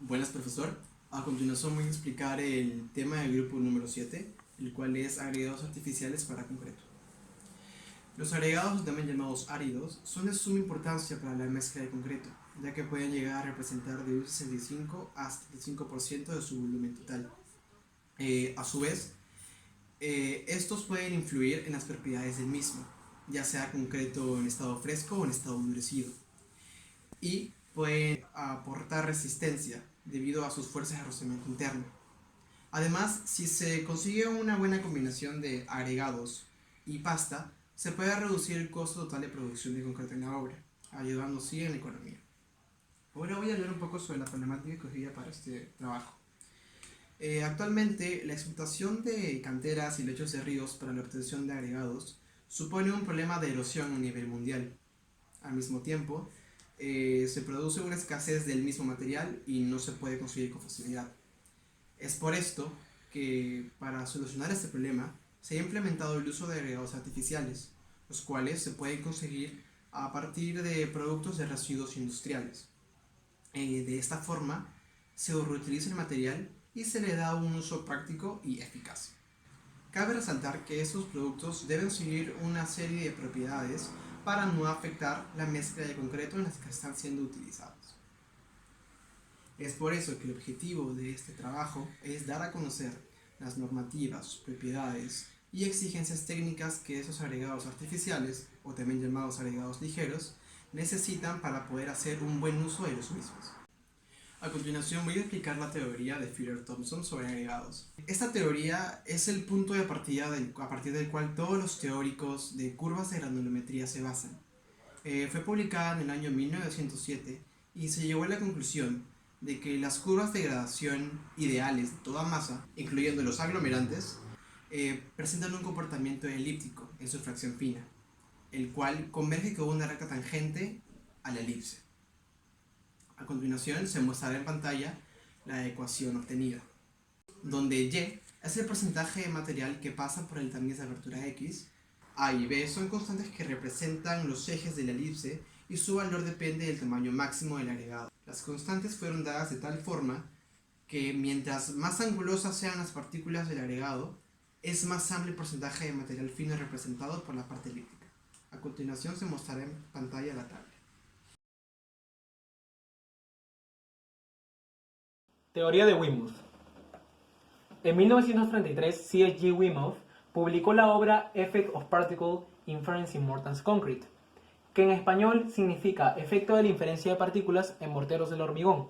Buenas, profesor. A continuación voy a explicar el tema del grupo número 7, el cual es agregados artificiales para concreto. Los agregados, también llamados áridos, son de suma importancia para la mezcla de concreto, ya que pueden llegar a representar de un 65 a 75% de su volumen total. A su vez, estos pueden influir en las propiedades del mismo, ya sea concreto en estado fresco o en estado endurecido, y pueden aportar resistencia debido a sus fuerzas de rozamiento interno. Además, si se consigue una buena combinación de agregados y pasta, se puede reducir el costo total de producción de concreto en la obra, ayudando así en la economía. Ahora voy a hablar un poco sobre la problemática escogida para este trabajo. Actualmente, la explotación de canteras y lechos de ríos para la obtención de agregados supone un problema de erosión a nivel mundial. Al mismo tiempo, se produce una escasez del mismo material y no se puede conseguir con facilidad. Es por esto que para solucionar este problema se ha implementado el uso de agregados artificiales, los cuales se pueden conseguir a partir de productos de residuos industriales. De esta forma se reutiliza el material y se le da un uso práctico y eficaz. Cabe resaltar que estos productos deben seguir una serie de propiedades para no afectar la mezcla de concreto en las que están siendo utilizados. Es por eso que el objetivo de este trabajo es dar a conocer las normativas, propiedades y exigencias técnicas que esos agregados artificiales, o también llamados agregados ligeros, necesitan para poder hacer un buen uso de los mismos. A continuación voy a explicar la teoría de Fuller-Thompson sobre agregados. Esta teoría es el punto de partida a partir del cual todos los teóricos de curvas de granulometría se basan. Fue publicada en el año 1907 y se llegó a la conclusión de que las curvas de gradación ideales de toda masa, incluyendo los aglomerantes, presentan un comportamiento elíptico en su fracción fina, el cual converge con una recta tangente a la elipse. A continuación se muestra en pantalla la ecuación obtenida, donde Y es el porcentaje de material que pasa por el tamiz de abertura X. A y B son constantes que representan los ejes de la elipse y su valor depende del tamaño máximo del agregado. Las constantes fueron dadas de tal forma que mientras más angulosas sean las partículas del agregado, es más amplio el porcentaje de material fino representado por la parte elíptica. A continuación se mostrará en pantalla la tabla. Teoría de Weymouth. En 1933, C.S.G. Weymouth publicó la obra Effect of Particle Inference in Mortars Concrete, que en español significa efecto de la inferencia de partículas en morteros del hormigón.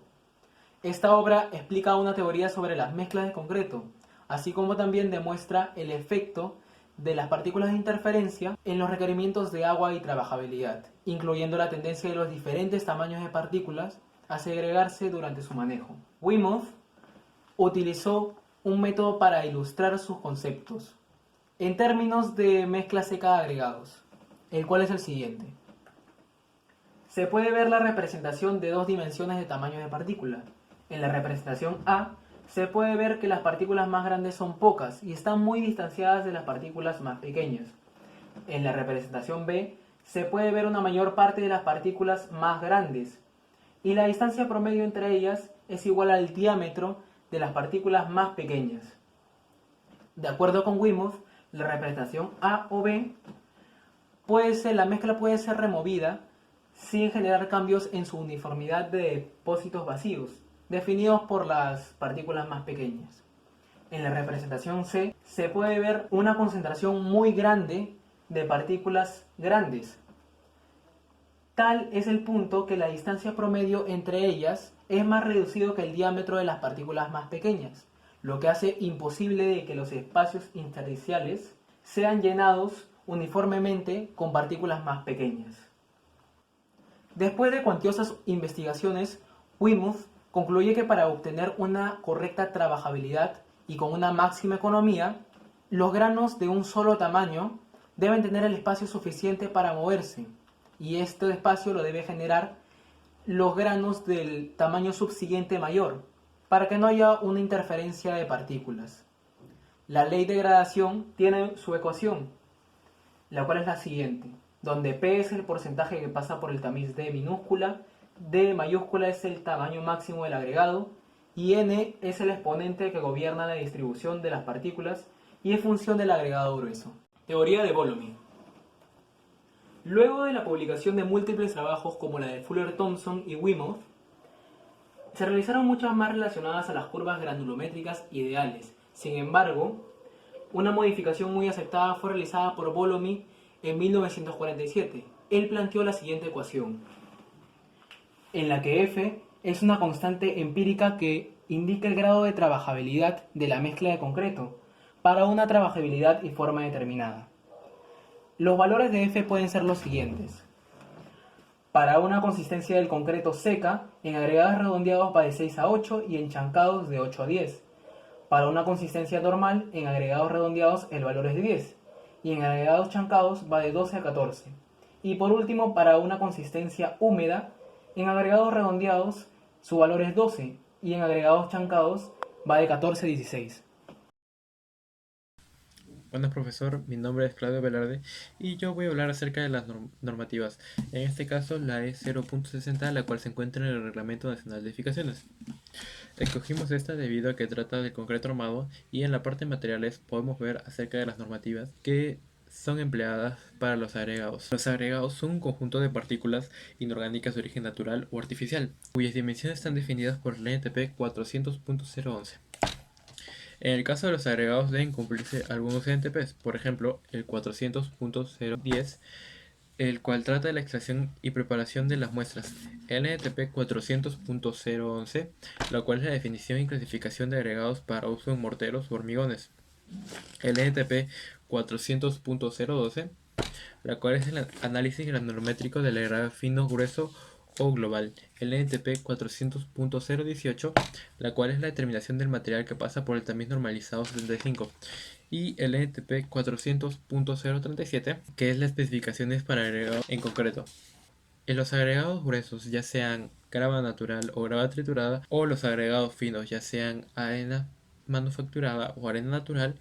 Esta obra explica una teoría sobre las mezclas de concreto, así como también demuestra el efecto de las partículas de interferencia en los requerimientos de agua y trabajabilidad, incluyendo la tendencia de los diferentes tamaños de partículas a segregarse durante su manejo. Weymouth utilizó un método para ilustrar sus conceptos en términos de mezcla seca de agregados, el cual es el siguiente. Se puede ver la representación de dos dimensiones de tamaño de partícula. En la representación A se puede ver que las partículas más grandes son pocas y están muy distanciadas de las partículas más pequeñas. En la representación B se puede ver una mayor parte de las partículas más grandes y la distancia promedio entre ellas es igual al diámetro de las partículas más pequeñas. De acuerdo con Weymouth, la representación A o B la mezcla puede ser removida sin generar cambios en su uniformidad de depósitos vacíos, definidos por las partículas más pequeñas. En la representación C se puede ver una concentración muy grande de partículas grandes. Tal es el punto que la distancia promedio entre ellas es más reducido que el diámetro de las partículas más pequeñas, lo que hace imposible de que los espacios intersticiales sean llenados uniformemente con partículas más pequeñas. Después de cuantiosas investigaciones, Weymouth concluye que para obtener una correcta trabajabilidad y con una máxima economía, los granos de un solo tamaño deben tener el espacio suficiente para moverse, y este espacio lo debe generar los granos del tamaño subsiguiente mayor, para que no haya una interferencia de partículas. La ley de gradación tiene su ecuación, la cual es la siguiente, donde P es el porcentaje que pasa por el tamiz D minúscula D mayúscula es el tamaño máximo del agregado y N es el exponente que gobierna la distribución de las partículas y es función del agregado grueso. Teoría de Bolomy. Luego de la publicación de múltiples trabajos como la de Fuller-Thomson y Wimoff, se realizaron muchas más relacionadas a las curvas granulométricas ideales. Sin embargo, una modificación muy aceptada fue realizada por Bolomy en 1947. Él planteó la siguiente ecuación, en la que F es una constante empírica que indica el grado de trabajabilidad de la mezcla de concreto para una trabajabilidad y forma determinada. Los valores de F pueden ser los siguientes. Para una consistencia del concreto seca, en agregados redondeados va de 6 a 8 y en chancados de 8 a 10. Para una consistencia normal, en agregados redondeados el valor es de 10 y en agregados chancados va de 12 a 14. Y por último, para una consistencia húmeda, en agregados redondeados su valor es 12 y en agregados chancados va de 14 a 16. Buenas, profesor, mi nombre es Claudio Velarde y yo voy a hablar acerca de las normativas. En este caso, la E0.60, la cual se encuentra en el Reglamento Nacional de Edificaciones. Escogimos esta debido a que trata del concreto armado y en la parte de materiales podemos ver acerca de las normativas que son empleadas para los agregados. Los agregados son un conjunto de partículas inorgánicas de origen natural o artificial, cuyas dimensiones están definidas por la NTP 400.011. En el caso de los agregados deben cumplirse algunos NTPs, por ejemplo el 400.010, el cual trata de la extracción y preparación de las muestras, el NTP 400.011, la cual es la definición y clasificación de agregados para uso en morteros o hormigones, el NTP 400.012, la cual es el análisis granulométrico del agregado fino, grueso o global, el NTP 400.018, la cual es la determinación del material que pasa por el tamiz normalizado 75, y el NTP 400.037, que es las especificaciones para agregados en concreto. En los agregados gruesos, ya sean grava natural o grava triturada, o los agregados finos, ya sean arena manufacturada o arena natural,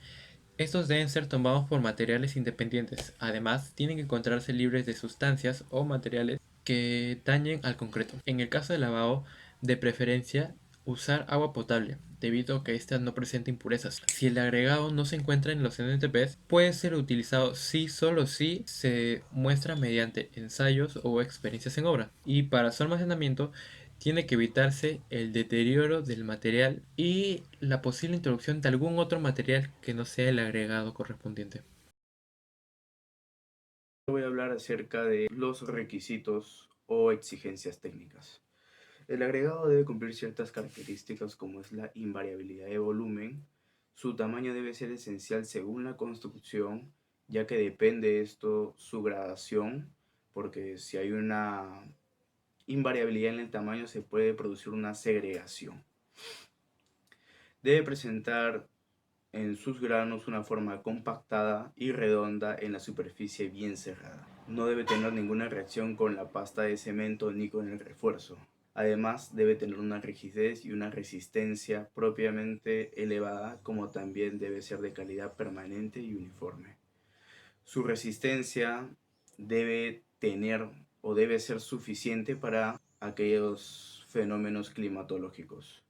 estos deben ser tomados por materiales independientes. Además, tienen que encontrarse libres de sustancias o materiales que dañen al concreto. En el caso del lavado, de preferencia, usar agua potable, debido a que ésta no presenta impurezas. Si el agregado no se encuentra en los NTPs, puede ser utilizado solo si se muestra mediante ensayos o experiencias en obra. Y para su almacenamiento, tiene que evitarse el deterioro del material y la posible introducción de algún otro material que no sea el agregado correspondiente. Voy a hablar acerca de los requisitos o exigencias técnicas. El agregado debe cumplir ciertas características como es la invariabilidad de volumen. Su tamaño debe ser esencial según la construcción, ya que depende esto su gradación, porque si hay una invariabilidad en el tamaño se puede producir una segregación. Debe presentar en sus granos una forma compactada y redonda en la superficie bien cerrada. No debe tener ninguna reacción con la pasta de cemento ni con el refuerzo. Además, debe tener una rigidez y una resistencia propiamente elevada, como también debe ser de calidad permanente y uniforme. Su resistencia debe tener o debe ser suficiente para aquellos fenómenos climatológicos.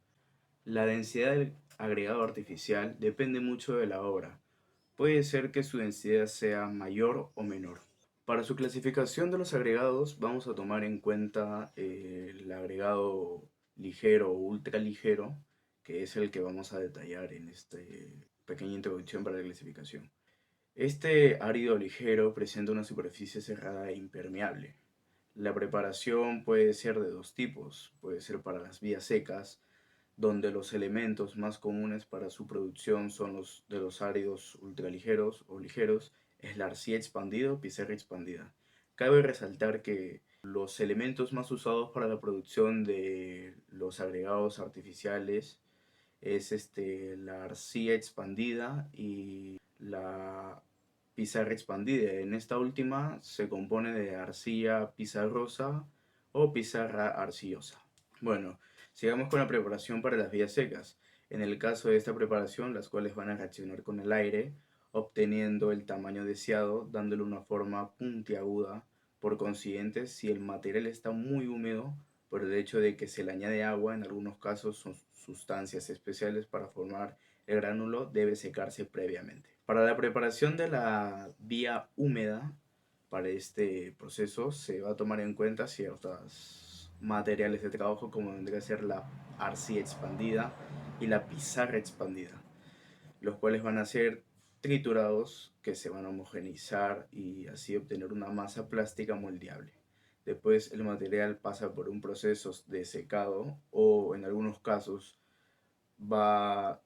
La densidad del agregado artificial depende mucho de la obra. Puede ser que su densidad sea mayor o menor. Para su clasificación de los agregados vamos a tomar en cuenta el agregado ligero o ultraligero, que es el que vamos a detallar en esta pequeña introducción para la clasificación. Este árido ligero presenta una superficie cerrada e impermeable. La preparación puede ser de dos tipos, puede ser para las vías secas, donde los elementos más comunes para su producción son los de los áridos ultraligeros o ligeros, es la arcilla expandida o pizarra expandida. Cabe resaltar que los elementos más usados para la producción de los agregados artificiales es la arcilla expandida y la pizarra expandida. En esta última se compone de arcilla pizarrosa o pizarra arcillosa. Bueno, sigamos con la preparación para las vías secas. En el caso de esta preparación, las cuales van a reaccionar con el aire, obteniendo el tamaño deseado, dándole una forma puntiaguda. Por consiguiente, si el material está muy húmedo, por el hecho de que se le añade agua, en algunos casos son sustancias especiales para formar el gránulo, debe secarse previamente. Para la preparación de la vía húmeda, para este proceso se va a tomar en cuenta ciertos materiales de trabajo como vendría a ser la arcilla expandida y la pizarra expandida, los cuales van a ser triturados que se van a homogeneizar y así obtener una masa plástica moldeable. Después el material pasa por un proceso de secado o en algunos casos va,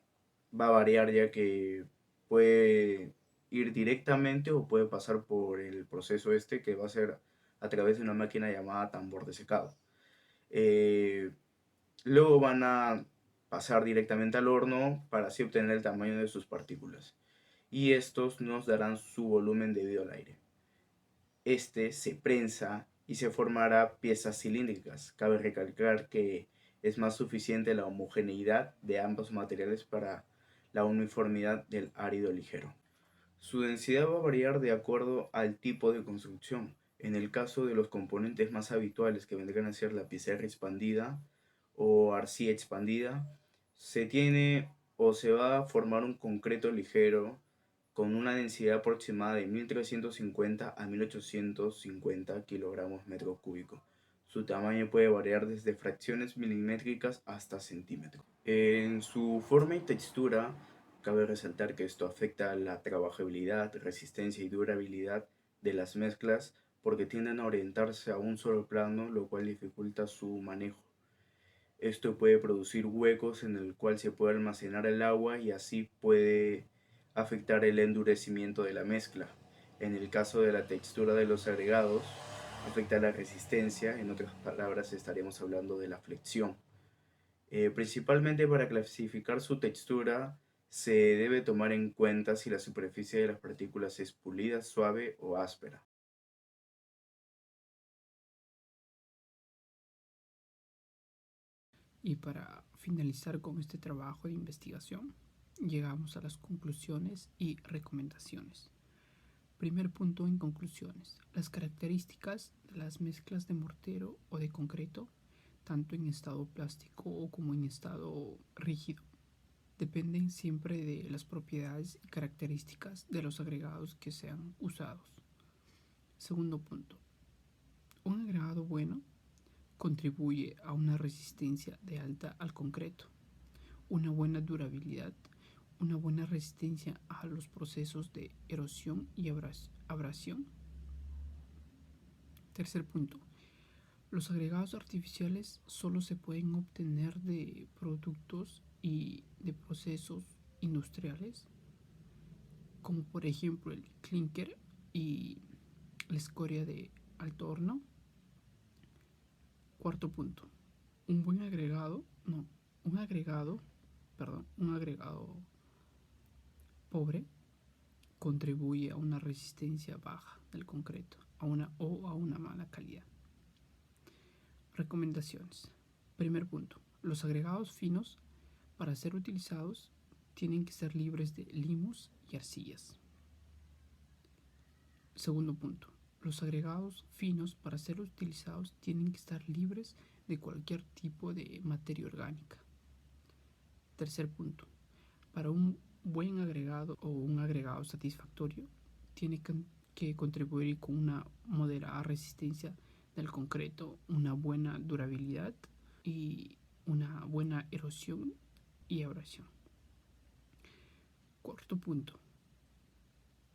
va a variar, ya que puede ir directamente o puede pasar por el proceso este que va a ser a través de una máquina llamada tambor de secado. Eh, Luego van a pasar directamente al horno para así obtener el tamaño de sus partículas. Y estos nos darán su volumen debido al aire. Este se prensa y se formará piezas cilíndricas. Cabe recalcar que es más suficiente la homogeneidad de ambos materiales para la uniformidad del árido ligero. Su densidad va a variar de acuerdo al tipo de construcción. En el caso de los componentes más habituales, que vendrán a ser la pizarra expandida o arcilla expandida, se tiene o se va a formar un concreto ligero con una densidad aproximada de 1350 a 1850 kilogramos metro cúbico. Su tamaño puede variar desde fracciones milimétricas hasta centímetros. En su forma y textura, cabe resaltar que esto afecta la trabajabilidad, resistencia y durabilidad de las mezclas, porque tienden a orientarse a un solo plano, lo cual dificulta su manejo. Esto puede producir huecos en el cual se puede almacenar el agua y así puede afectar el endurecimiento de la mezcla. En el caso de la textura de los agregados, afecta la resistencia, en otras palabras estaríamos hablando de la flexión. Principalmente para clasificar su textura se debe tomar en cuenta si la superficie de las partículas es pulida, suave o áspera. Y para finalizar con este trabajo de investigación, llegamos a las conclusiones y recomendaciones. Primer punto en conclusiones. Las características de las mezclas de mortero o de concreto, tanto en estado plástico o como en estado rígido, dependen siempre de las propiedades y características de los agregados que sean usados. Segundo punto. Un agregado bueno contribuye a una resistencia de alta al concreto, una buena durabilidad, una buena resistencia a los procesos de erosión y abrasión. Tercer punto. Los agregados artificiales solo se pueden obtener de productos y de procesos industriales, como por ejemplo el clinker y la escoria de alto horno. Cuarto punto. Un agregado pobre contribuye a una resistencia baja del concreto a una mala calidad. Recomendaciones. Primer punto. Los agregados finos, para ser utilizados, tienen que ser libres de limos y arcillas. Segundo punto. Los agregados finos, para ser utilizados, tienen que estar libres de cualquier tipo de materia orgánica. Tercer punto. Para un buen agregado o un agregado satisfactorio, tiene que contribuir con una moderada resistencia del concreto, una buena durabilidad y una buena erosión y abrasión. Cuarto punto.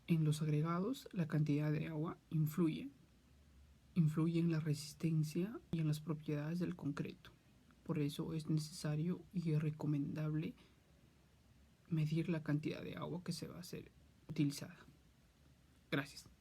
En los agregados, la cantidad de agua influye en la resistencia y en las propiedades del concreto. Por eso es necesario y recomendable medir la cantidad de agua que se va a ser utilizada. Gracias.